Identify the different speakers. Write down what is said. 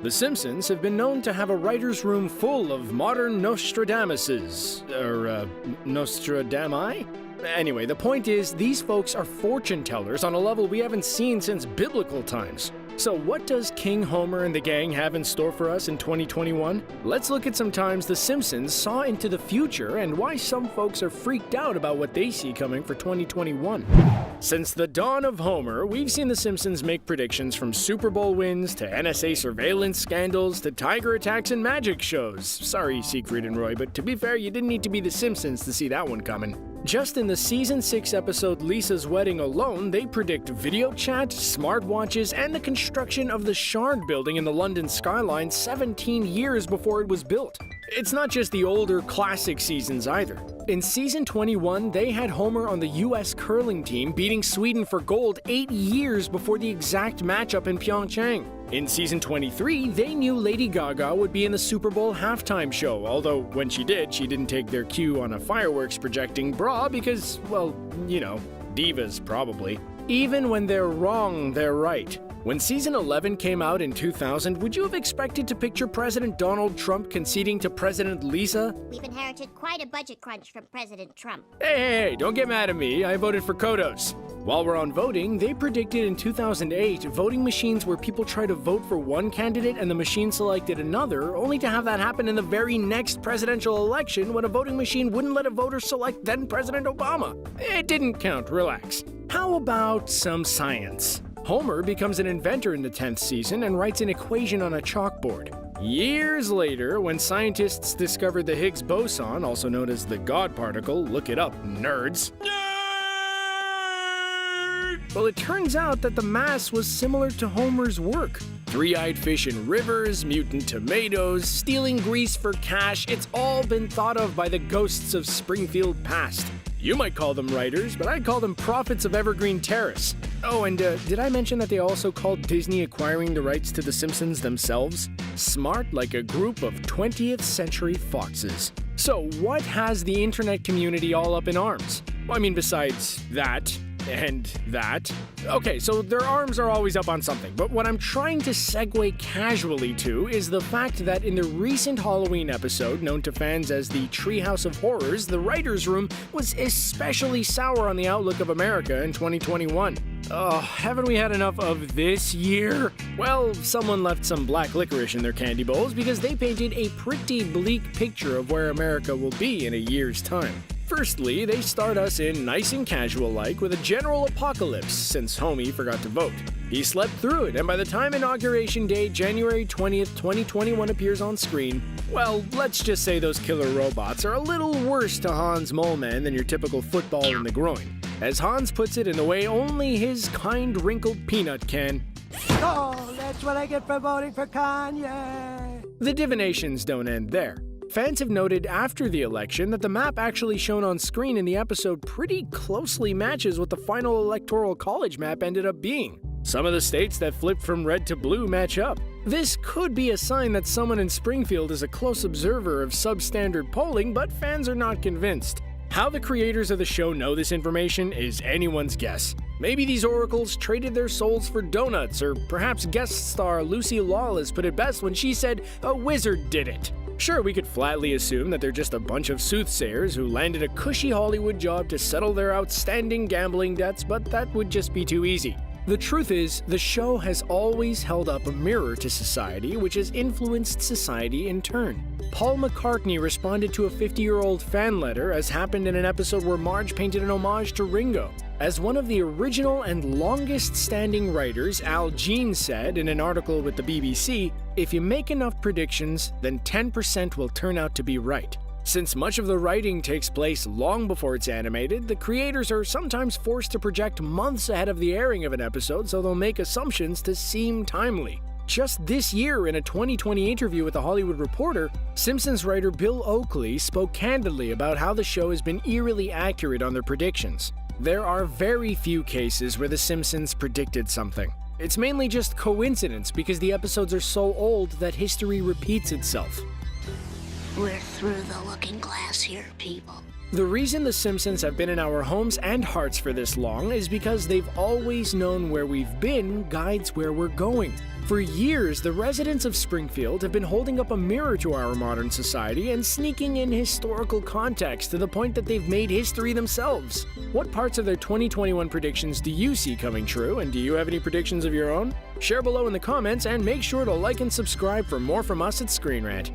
Speaker 1: The Simpsons have been known to have a writer's room full of modern Nostradamuses. Nostradami? Anyway, the point is, these folks are fortune tellers on a level we haven't seen since biblical times. So what does King Homer and the gang have in store for us in 2021? Let's look at some times The Simpsons saw into the future and why some folks are freaked out about what they see coming for 2021. Since the dawn of Homer, we've seen The Simpsons make predictions from Super Bowl wins to NSA surveillance scandals to tiger attacks and magic shows. Sorry, Siegfried and Roy, but to be fair, you didn't need to be The Simpsons to see that one coming. Just in the Season 6 episode Lisa's Wedding alone, they predict video chat, smartwatches, and the construction of the Shard building in the London skyline 17 years before it was built. It's not just the older classic seasons either. In Season 21, they had Homer on the US curling team beating Sweden for gold 8 years before the exact matchup in Pyeongchang. In Season 23, they knew Lady Gaga would be in the Super Bowl halftime show, although when she did, she didn't take their cue on a fireworks projecting bra because, well, you know, divas probably. Even when they're wrong, they're right. When Season 11 came out in 2000, would you have expected to picture President Donald Trump conceding to President Lisa?
Speaker 2: We've inherited quite a budget crunch from President Trump.
Speaker 1: Hey, don't get mad at me. I voted for Kodos. While we're on voting, they predicted in 2008 voting machines where people try to vote for one candidate and the machine selected another, only to have that happen in the very next presidential election when a voting machine wouldn't let a voter select then President Obama. It didn't count, relax. How about some science? Homer becomes an inventor in the 10th season and writes an equation on a chalkboard. Years later, when scientists discovered the Higgs boson, also known as the God particle, look it up, nerds. Well, it turns out that the mass was similar to Homer's work. Three-eyed fish in rivers, mutant tomatoes, stealing grease for cash, it's all been thought of by the ghosts of Springfield past. You might call them writers, but I'd call them prophets of Evergreen Terrace. Oh, and did I mention that they also called Disney acquiring the rights to The Simpsons themselves? Smart like a group of 20th century foxes. So what has the internet community all up in arms? Well, I mean, besides that, and that. Okay, so their arms are always up on something, but what I'm trying to segue casually to is the fact that in the recent Halloween episode, known to fans as the Treehouse of Horrors, the writer's room was especially sour on the outlook of America in 2021. Oh, haven't we had enough of this year? Well, someone left some black licorice in their candy bowls because they painted a pretty bleak picture of where America will be in a year's time. Firstly, they start us in nice and casual-like with a general apocalypse since Homie forgot to vote. He slept through it, and by the time Inauguration Day, January 20th, 2021 appears on screen, well, let's just say those killer robots are a little worse to Hans Moleman than your typical football in the groin. As Hans puts it in the way only his kind wrinkled peanut can.
Speaker 3: Oh, that's what I get for voting for Kanye.
Speaker 1: The divinations don't end there. Fans have noted after the election that the map actually shown on screen in the episode pretty closely matches what the final electoral college map ended up being. Some of the states that flipped from red to blue match up. This could be a sign that someone in Springfield is a close observer of substandard polling, but fans are not convinced. How the creators of the show know this information is anyone's guess. Maybe these oracles traded their souls for donuts, or perhaps guest star Lucy Lawless put it best when she said, "A wizard did it." Sure, we could flatly assume that they're just a bunch of soothsayers who landed a cushy Hollywood job to settle their outstanding gambling debts, but that would just be too easy. The truth is, the show has always held up a mirror to society, which has influenced society in turn. Paul McCartney responded to a 50-year-old fan letter, as happened in an episode where Marge painted an homage to Ringo. As one of the original and longest-standing writers, Al Jean said in an article with the BBC, "If you make enough predictions, then 10% will turn out to be right." Since much of the writing takes place long before it's animated, the creators are sometimes forced to project months ahead of the airing of an episode, so they'll make assumptions to seem timely. Just this year, in a 2020 interview with The Hollywood Reporter, Simpsons writer Bill Oakley spoke candidly about how the show has been eerily accurate on their predictions. There are very few cases where The Simpsons predicted something. It's mainly just coincidence because the episodes are so old that history repeats itself.
Speaker 2: We're through the looking glass here, people.
Speaker 1: The reason The Simpsons have been in our homes and hearts for this long is because they've always known where we've been guides where we're going. For years, the residents of Springfield have been holding up a mirror to our modern society and sneaking in historical context to the point that they've made history themselves. What parts of their 2021 predictions do you see coming true, and do you have any predictions of your own? Share below in the comments and make sure to like and subscribe for more from us at Screen Rant.